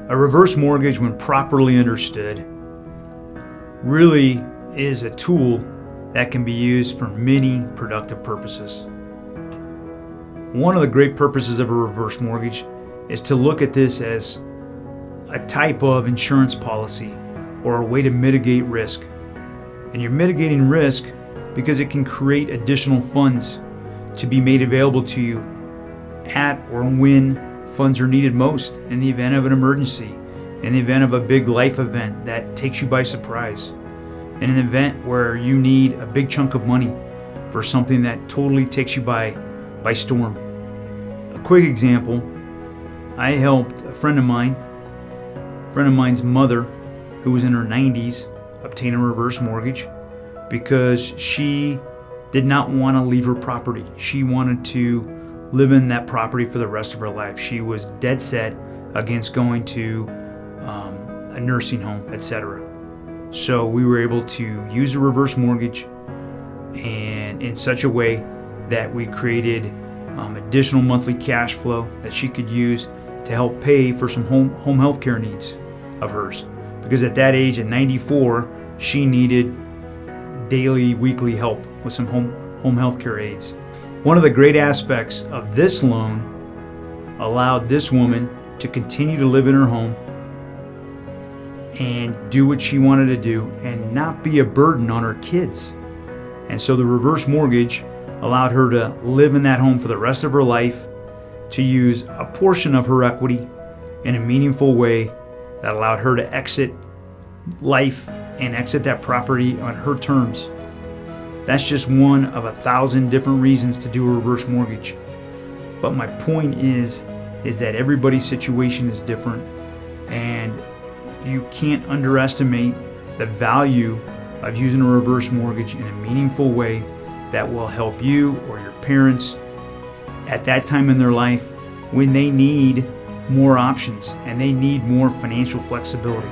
A reverse mortgage, when properly understood, really is a tool that can be used for many productive purposes. One of the great purposes of a reverse mortgage is to look at this as a type of insurance policy or a way to mitigate risk. And you're mitigating risk because it can create additional funds to be made available to you at or when funds are needed most, in the event of an emergency, in the event of a big life event that takes you by surprise, in an event where you need a big chunk of money for something that totally takes you by storm. A quick example, I helped a friend of mine's mother, who was in her 90s, obtain a reverse mortgage because she did not want to leave her property. She wanted to live in that property for the rest of her life. She was dead set against going to a nursing home, etc. So we were able to use a reverse mortgage, and in such a way that we created additional monthly cash flow that she could use to help pay for some home health care needs of hers. Because at that age, at 94, she needed daily, weekly help with some home health care aids. One of the great aspects of this loan allowed this woman to continue to live in her home and do what she wanted to do and not be a burden on her kids. And so the reverse mortgage allowed her to live in that home for the rest of her life, to use a portion of her equity in a meaningful way that allowed her to exit life and exit that property on her terms. That's just one of 1,000 different reasons to do a reverse mortgage. But my point is that everybody's situation is different, and you can't underestimate the value of using a reverse mortgage in a meaningful way that will help you or your parents at that time in their life when they need more options and they need more financial flexibility.